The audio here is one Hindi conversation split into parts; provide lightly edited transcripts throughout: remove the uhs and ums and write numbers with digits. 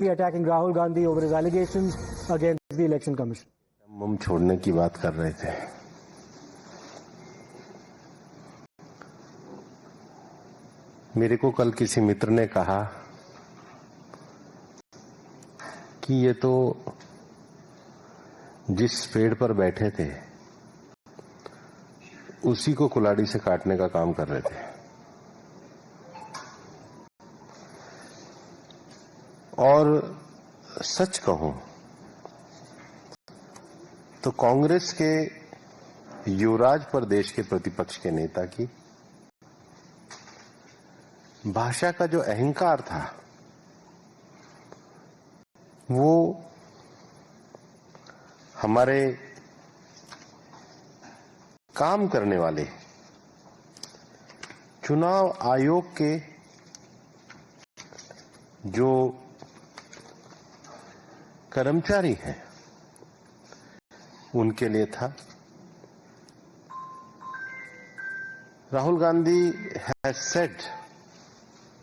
attacking Rahul Gandhi over his allegations against the Election Commission. हम छोड़ने की बात कर रहे थे। मेरे को कल किसी मित्र ने कहा कि ये तो जिस पेड़ पर बैठे थे उसी को कुल्हाड़ी से काटने का काम कर रहे थे। और सच कहूं तो कांग्रेस के युवराज प्रदेश के प्रतिपक्ष के नेता की भाषा का जो अहंकार था वो हमारे काम करने वाले चुनाव आयोग के जो कर्मचारी हैं उनके लिए था। Rahul Gandhi has said,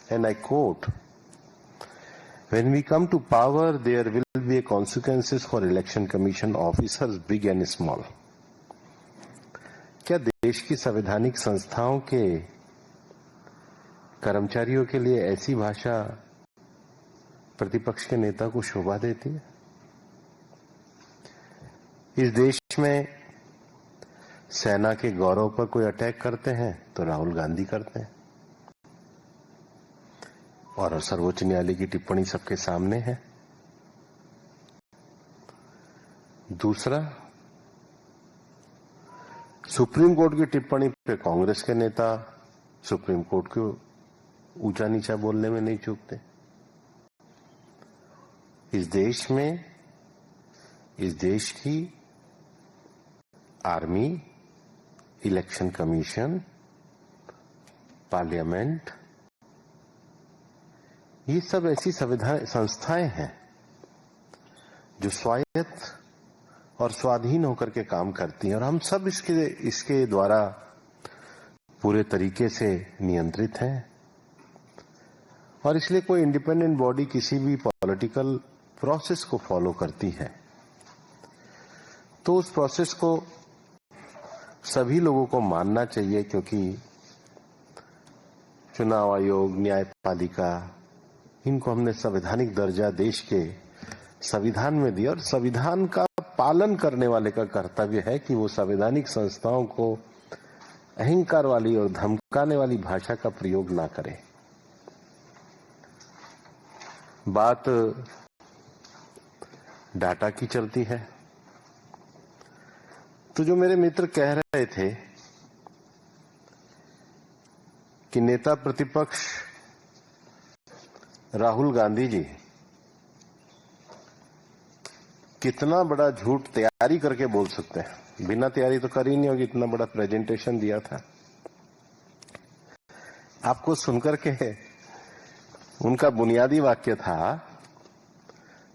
and I quote, "When we come to power, there will be consequences for election commission officers, big and small." क्या देश की संवैधानिक संस्थाओं के कर्मचारियों के लिए ऐसी भाषा प्रतिपक्ष के नेता को शोभा देती है? इस देश में सेना के गौरव पर कोई अटैक करते हैं तो राहुल गांधी करते हैं, और सर्वोच्च न्यायालय की टिप्पणी सबके सामने है। दूसरा, सुप्रीम कोर्ट की टिप्पणी पे कांग्रेस के नेता सुप्रीम कोर्ट को ऊंचा नीचा बोलने में नहीं चूकते। इस देश में, इस देश की आर्मी, इलेक्शन कमीशन, पार्लियामेंट, ये सब ऐसी संविधान संस्थाएं हैं जो स्वायत्त और स्वाधीन होकर के काम करती हैं, और हम सब इसके द्वारा पूरे तरीके से नियंत्रित हैं। और इसलिए कोई इंडिपेंडेंट बॉडी किसी भी पॉलिटिकल प्रोसेस को फॉलो करती है तो उस प्रोसेस को सभी लोगों को मानना चाहिए, क्योंकि चुनाव आयोग, न्यायपालिका, इनको हमने संवैधानिक दर्जा देश के संविधान में दिया, और संविधान का पालन करने वाले का कर्तव्य है कि वो संवैधानिक संस्थाओं को अहंकार वाली और धमकाने वाली भाषा का प्रयोग ना करे। बात डाटा की चलती है तो जो मेरे मित्र कह रहे थे कि नेता प्रतिपक्ष राहुल गांधी जी कितना बड़ा झूठ तैयारी करके बोल सकते हैं, बिना तैयारी तो कर ही नहीं होगी, इतना बड़ा प्रेजेंटेशन दिया था। आपको सुनकर के उनका बुनियादी वाक्य था,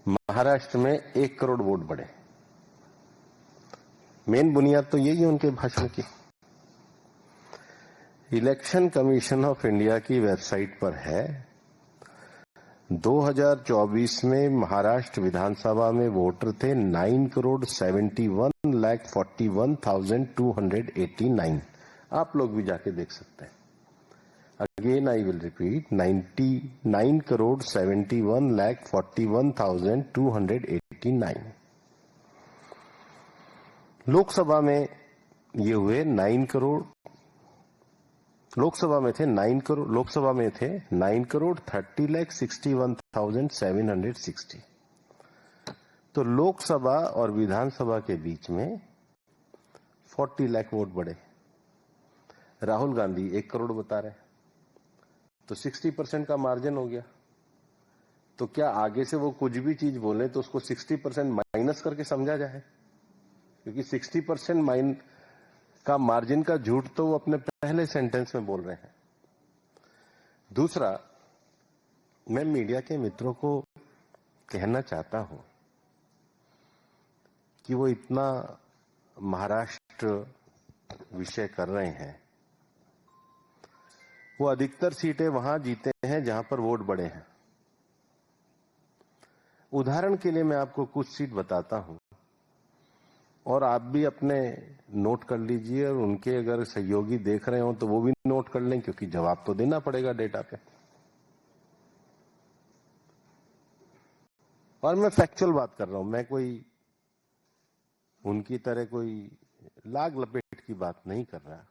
महाराष्ट्र में 1 करोड़ वोट बढ़े। मेन बुनियाद तो यही है उनके भाषण की। इलेक्शन कमीशन ऑफ इंडिया की वेबसाइट पर है, 2024 में महाराष्ट्र विधानसभा में वोटर थे 9,71,41,289। आप लोग भी जाके देख सकते हैं। Again I will repeat, 9,71,41,289। Lok Sabha में ये हुए 9 करोड़, लोकसभा में थे 9 करोड़, लोकसभा में थे 9,30,61,760। तो लोकसभा और विधानसभा के बीच में 40 लाख वोट बढ़े। राहुल गांधी 1 करोड़ बता रहे, तो 60% का मार्जिन हो गया। तो क्या आगे से वो कुछ भी चीज बोले तो उसको 60% माइनस करके समझा जाए? क्योंकि 60% का मार्जिन का झूठ तो वो अपने पहले सेंटेंस में बोल रहे हैं। दूसरा, मैं मीडिया के मित्रों को कहना चाहता हूं कि वो इतना महाराष्ट्र विषय कर रहे हैं, वो अधिकतर सीटें वहां जीते हैं जहां पर वोट बढ़े हैं। उदाहरण के लिए मैं आपको कुछ सीट बताता हूं और आप भी अपने नोट कर लीजिए, और उनके अगर सहयोगी देख रहे हो तो वो भी नोट कर लें, क्योंकि जवाब तो देना पड़ेगा डेटा पे। और मैं फैक्चुअल बात कर रहा हूं, मैं कोई उनकी तरह कोई लाग लपेट की बात नहीं कर रहा।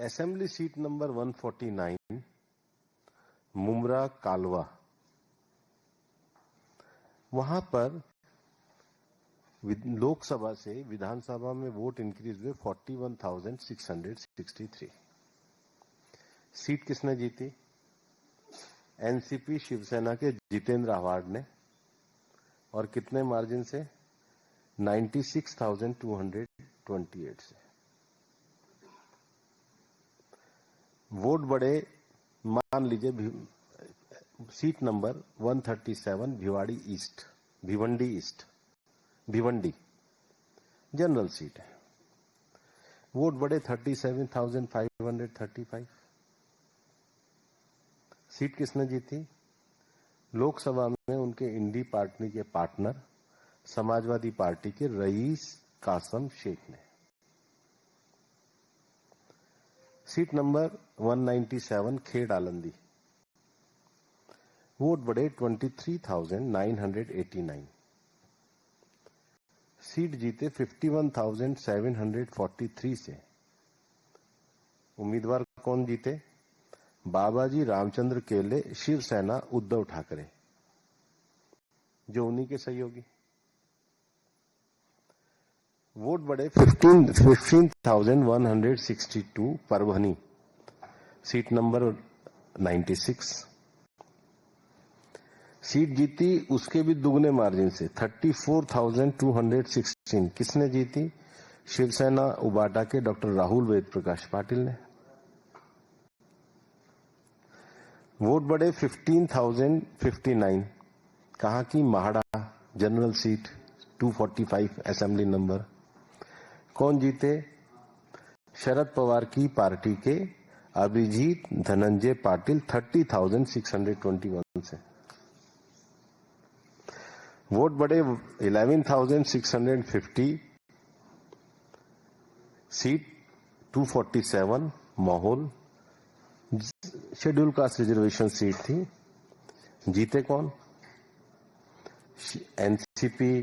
असेंबली सीट नंबर 149 मुमरा कालवा, वहां पर लोकसभा से विधानसभा में वोट इंक्रीज हुए 41,663। सीट किसने जीती? एनसीपी शिवसेना के जितेंद्र आव्हाड ने, और कितने मार्जिन से? 96,228 से। वोट बढ़े, मान लीजिए seat number 137 Bhiwandi east Bhiwandi general seat है। वोट बढ़े 37,535। सीट किसने जीती? लोकसभा में उनके इंडी पार्टी के पार्टनर समाजवादी पार्टी के रईस कासम शेख ने। सीट नंबर 197 खेड़ आलंदी, वोट बढ़े 23,989। सीट जीते 51,743 से। उम्मीदवार कौन जीते? बाबाजी रामचंद्र केले, शिवसेना उद्धव ठाकरे, जो उन्हीं के सहयोगी। वोट बढ़े 15,162 परभनी, सीट नंबर 96। सीट जीती उसके भी दुगने मार्जिन से 34,216। किसने जीती? शिवसेना उबाटा के डॉक्टर राहुल वेद प्रकाश पाटिल ने। वोट बढ़े 15,059। कहां की? MHADA general seat 245 assembly number. कौन जीते? शरद पवार की पार्टी के अभिजीत धनंजय पाटिल 30,621 से। वोट बढ़े 11,650। सीट 247 माहौल शेड्यूल कास्ट रिजर्वेशन सीट थी। जीते कौन? एनसीपी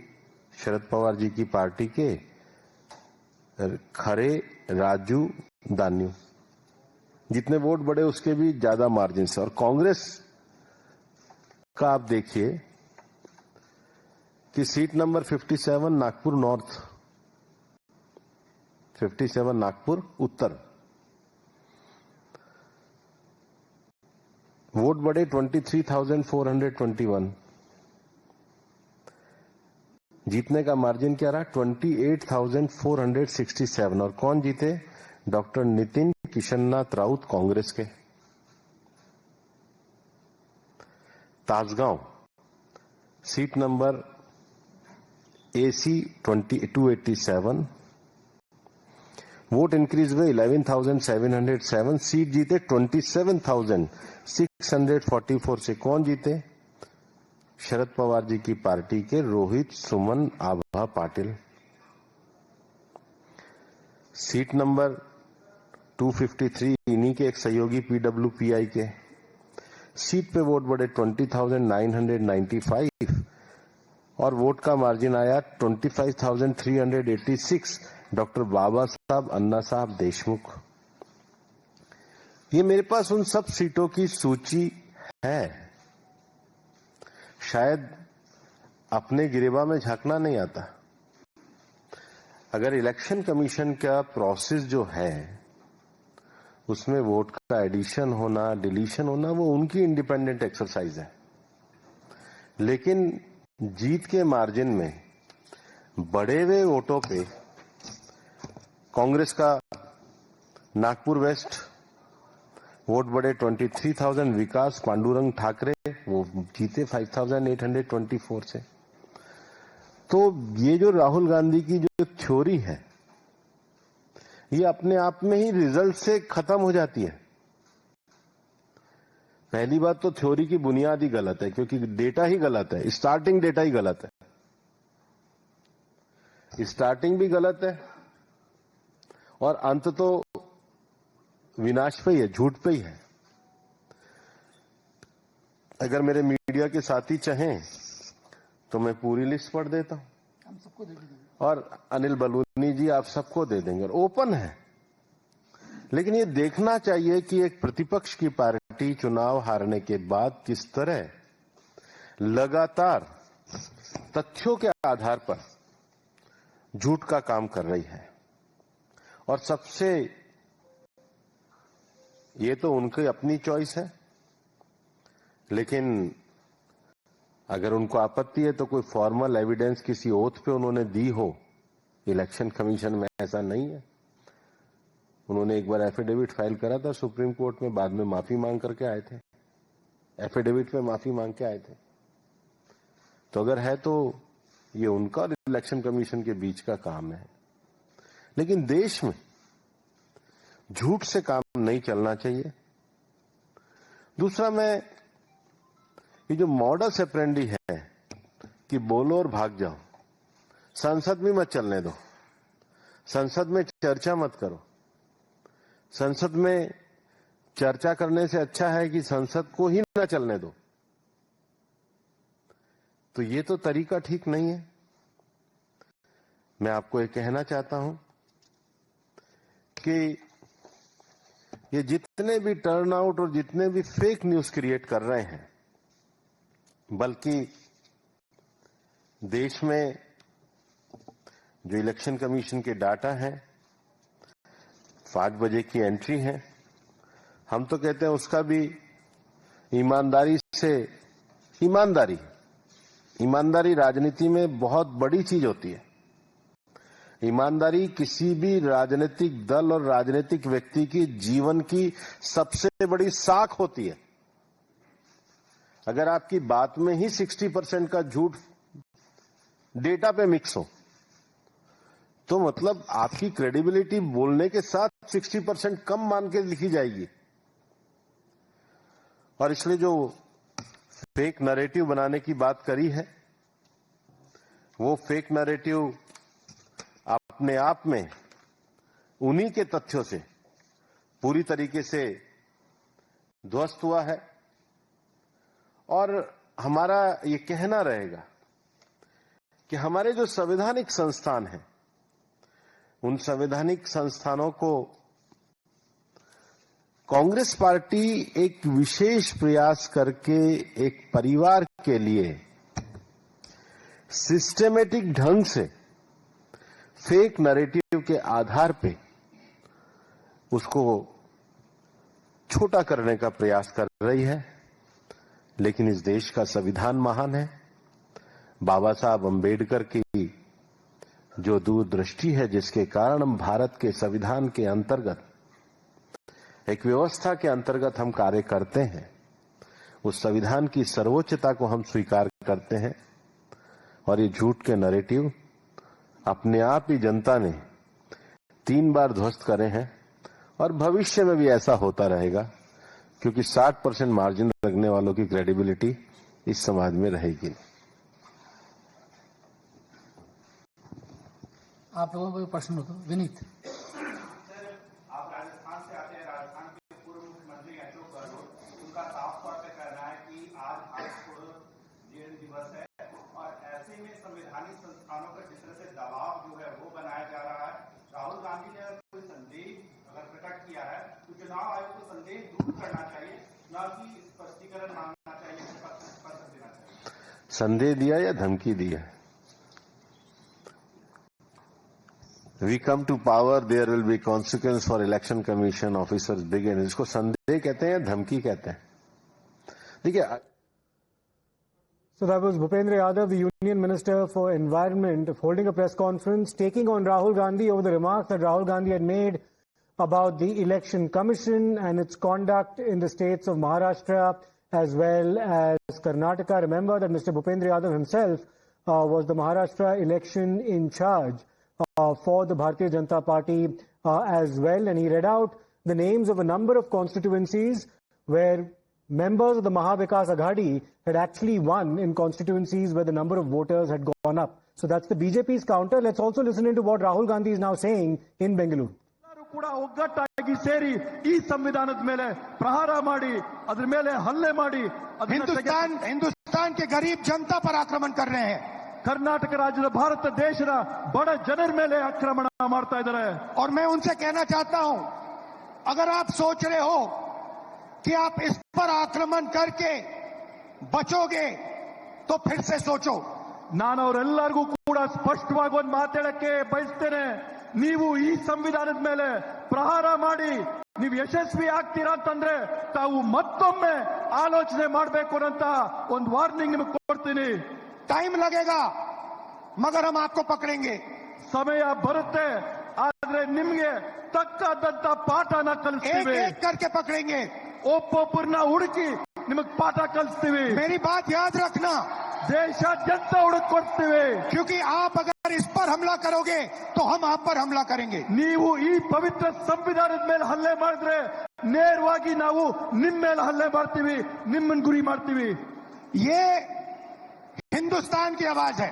शरद पवार जी की पार्टी के खरे राजू दान्यू। जितने वोट बढ़े उसके भी ज्यादा मार्जिन से। और कांग्रेस का आप देखिए कि seat number 57 Nagpur north, 57 Nagpur उत्तर, वोट बढ़े 23,421। जीतने का मार्जिन क्या रहा? 28,467। और कौन जीते? डॉक्टर नितिन किशननाथ राउत कांग्रेस के। Tajgaon seat number AC 287, vote increase हुए 11,707। सीट जीते 27,644 से। कौन जीते? शरद पवार जी की पार्टी के रोहित सुमन आभा पाटिल। सीट नंबर 253 इन्हीं के एक सहयोगी PWPI के। सीट पे वोट बढ़े 20,995 और वोट का मार्जिन आया 25,386। डॉक्टर बाबा साहब अन्ना साहब देशमुख। ये मेरे पास उन सब सीटों की सूची है। शायद अपने गिरेबा में झांकना नहीं आता। अगर इलेक्शन कमीशन का प्रोसेस जो है उसमें वोट का एडिशन होना डिलीशन होना वो उनकी इंडिपेंडेंट एक्सरसाइज है, लेकिन जीत के मार्जिन में बढ़े हुए वोटों पे कांग्रेस का नागपुर वेस्ट वोट बढ़े 23,000। विकास पांडुरंग ठाकरे वो जीते 5,824 से। तो ये जो राहुल गांधी की जो थ्योरी है ये अपने आप में ही रिजल्ट से खत्म हो जाती है। पहली बात तो थ्योरी की बुनियाद ही गलत है, क्योंकि डेटा ही गलत है, स्टार्टिंग डेटा ही गलत है, स्टार्टिंग भी गलत है और अंत तो विनाश पे ही है, झूठ पे ही है। अगर मेरे मीडिया के साथी चाहें तो मैं पूरी लिस्ट पढ़ देता हूं, हम सबको दे देंगे। और अनिल बलूनी जी आप सबको दे देंगे, और ओपन है। लेकिन ये देखना चाहिए कि एक प्रतिपक्ष की पार्टी चुनाव हारने के बाद किस तरह लगातार तथ्यों के आधार पर झूठ का काम कर रही है। और सबसे, ये तो उनकी अपनी चॉइस है, लेकिन अगर उनको आपत्ति है तो कोई फॉर्मल एविडेंस किसी ओथ पे उन्होंने दी हो। इलेक्शन कमीशन में ऐसा नहीं है। उन्होंने एक बार एफिडेविट फाइल करा था सुप्रीम कोर्ट में, बाद में माफी मांग करके आए थे, एफिडेविट में माफी मांग के आए थे। तो अगर है तो ये उनका और इलेक्शन कमीशन के बीच का काम है। लेकिन देश में झूठ से काम नहीं चलना चाहिए। दूसरा, मैं ये जो मॉडस ऑपरेंडी है कि बोलो और भाग जाओ, संसद भी मत चलने दो, संसद में चर्चा मत करो, संसद में चर्चा करने से अच्छा है कि संसद को ही ना चलने दो, तो ये तो तरीका ठीक नहीं है। मैं आपको ये कहना चाहता हूं कि ये जितने भी टर्नआउट और जितने भी फेक न्यूज क्रिएट कर रहे हैं, बल्कि देश में जो इलेक्शन कमीशन के डाटा है, 5 बजे की एंट्री है, हम तो कहते हैं उसका भी ईमानदारी से, ईमानदारी राजनीति में बहुत बड़ी चीज होती है। ईमानदारी किसी भी राजनीतिक दल और राजनीतिक व्यक्ति की जीवन की सबसे बड़ी साख होती है। अगर आपकी बात में ही 60% का झूठ डेटा पे मिक्स हो, तो मतलब आपकी क्रेडिबिलिटी बोलने के साथ 60% कम मान के लिखी जाएगी। और इसलिए जो फेक नैरेटिव बनाने की बात करी है, वो फेक नैरेटिव अपने आप में उन्हीं के तथ्यों से पूरी तरीके से ध्वस्त हुआ है। और हमारा ये कहना रहेगा कि हमारे जो संवैधानिक संस्थान हैं, उन संवैधानिक संस्थानों को कांग्रेस पार्टी एक विशेष प्रयास करके एक परिवार के लिए सिस्टेमेटिक ढंग से फेक नैरेटिव के आधार पे उसको छोटा करने का प्रयास कर रही है। लेकिन इस देश का संविधान महान है। बाबा साहब अंबेडकर की जो दूरदृष्टि है, जिसके कारण हम भारत के संविधान के अंतर्गत, एक व्यवस्था के अंतर्गत हम कार्य करते हैं, उस संविधान की सर्वोच्चता को हम स्वीकार करते हैं। और ये झूठ के नैरेटिव अपने आप ही जनता ने 3 बार ध्वस्त करे हैं, और भविष्य में भी ऐसा होता रहेगा, क्योंकि 60% मार्जिन रखने वालों की क्रेडिबिलिटी इस समाज में रहेगी। आप लोगों को प्रश्न हो तो विनीत। आप राजस्थान से आते हैं। राजस्थान के पूर्व मुख्यमंत्री अशोक गहलोत, उनका साफ तौर पर कहना है कि आज भारत छोड़ो जीवन दिवस है, और ऐसे में संवैधानिक संस्थानों पर जिस तरह से दबाव जो है वो बनाया जा रहा है। राहुल गांधी ने कोई संदेह अगर प्रकट किया है तो चुनाव आयोग को संदेह दूर करना चाहिए, न कि स्पष्टीकरण मांगना चाहिए, पत्र देना चाहिए। संदेह दिया या धमकी दिया? We come to power, there will be consequence for election commission officers begin. इसको संदेह कहते हैं या धमकी कहते हैं? देखिए, So that was Bhupendra Yadav, the Union Minister for Environment, holding a press conference, taking on Rahul Gandhi over the remarks that Rahul Gandhi had made about the Election Commission and its conduct in the states of Maharashtra as well as Karnataka. Remember that Mr. Bhupendra Yadav himself was the Maharashtra election in charge for the Bharatiya Janata Party as well, and he read out the names of a number of constituencies where members of the Mahavikas Aghadi had actually won in constituencies where the number of voters had gone up. So that's the BJP's counter. Let's also listen into what Rahul Gandhi is now saying in Bengaluru. ಕೂಡ ಒಗ್ಗಟ್ಟಾಗಿ ಸೇರಿ ಈ ಸಂವಿಧಾನದ ಮೇಲೆ ಪ್ರಹಾರ ಮಾಡಿ ಅದರ ಮೇಲೆ ಹಲ್ಲೆ ಮಾಡಿ हिंदुस्तान के गरीब जनता पर आक्रमण कर रहे हैं ಕರ್ನಾಟಕ ರಾಜ್ಯದ ಭಾರತ ದೇಶದ ಬಡ ಜನರ ಮೇಲೆ ಆಕ್ರಮಣ ಮಾಡ್ತಾ ಇದ್ದಾರೆ और मैं उनसे कहना चाहता हूं अगर आप सोच रहे हो कि आप इस पर आक्रमण करके बचोगे तो फिर से सोचो ನಾನು ಅವರೆಲ್ಲರಿಗೂ ಕೂಡ ಸ್ಪಷ್ಟವಾಗಿ ಒಂದು ಮಾತಾಡಕ್ಕೆ ಬಯಸ್ತೇನೆ ನೀವು ಈ ಸಂವಿಧಾನದ ಮೇಲೆ ಪ್ರಹಾರ ಮಾಡಿ ನೀವು ಯಶಸ್ವಿ ಆಗ್ತೀರಾ ಅಂತಂದ್ರೆ ತಾವು ಮತ್ತೊಮ್ಮೆ ಆಲೋಚನೆ ಮಾಡಬೇಕು ಅಂತ ಒಂದು ವಾರ್ನಿಂಗ್ ನಿಮಗೆ ಕೊಡ್ತೀನಿ टाइम लगेगा मगर हम आपको पकड़ेंगे ಸಮಯ ಬರುತ್ತೆ ಆದ್ರೆ ನಿಮ್ಗೆ ತಕ್ಕದಂತ ಪಾಠನ एक ಕಲಿಸ್ತೀವಿ एक करके पकड़ेंगे ಒಬ್ಬೊಬ್ಬರನ್ನ ಹುಡುಕಿ ನಿಮಗೆ ಪಾಠ ಕಲಿಸ್ತೀವಿ मेरी बात याद रखना ದೇಶಾದ್ಯಂತ ಹುಡುಕ್ ಕೊಡ್ತೀವಿ क्योंकि आप अगर इस पर हमला करोगे तो हम आप पर हमला करेंगे ನೀವು ಈ ಪವಿತ್ರ ಸಂವಿಧಾನದ ಮೇಲೆ ಹಲ್ಲೆ ಮಾಡಿದ್ರೆ ನೇರವಾಗಿ ನಾವು ನಿಮ್ಮ ಮೇಲೆ ಹಲ್ಲೆ ಮಾಡ್ತೀವಿ ನಿಮ್ಮನ್ನ ಗುರಿ ಮಾಡ್ತೀವಿ ये हिंदुस्तान की आवाज है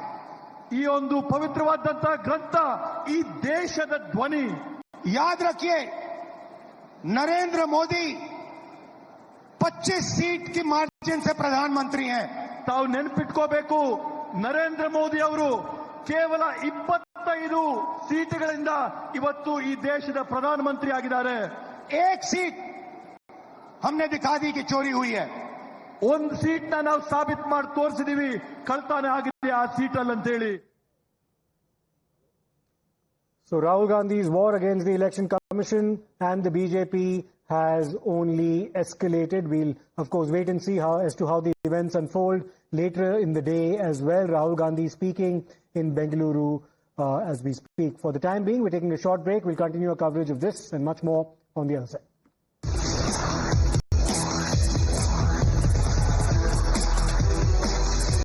ಈ ಒಂದು ಪವಿತ್ರವಾದಂತ ಗ್ರಂಥ ಈ ದೇಶದ ಧ್ವನಿ याद रखिए नरेंद्र मोदी 25 सीट की मार्जिन से प्रधानमंत्री हैं ತಾವು ನೆನಪಿಟ್ಕೋಬೇಕು ನರೇಂದ್ರ ಮೋದಿ ಅವರು ಕೇವಲ 25 ಸೀಟುಗಳಿಂದ ಇವತ್ತು ಈ ದೇಶದ ಪ್ರಧಾನಮಂತ್ರಿ ಆಗಿದ್ದಾರೆ एक सीट हमने दिखा दी कि चोरी हुई है ಒಂದು ಸೀಟ್ನ ನಾವು ಸಾಬೀತು ಮಾಡಿ ತೋರಿಸಿದೀವಿ ಕಳ್ತನ ಆಗಿದೆ ಆ ಸೀಟಲ್ಲಿ ಅಂತ ಹೇಳಿ So Rahul Gandhi's war against the Election Commission and the BJP has only escalated. We'll, of course, wait and see as to how the events unfold later in the day as well. Rahul Gandhi speaking in Bengaluru as we speak. For the time being, we're taking a short break. We'll continue our coverage of this and much more on the other side.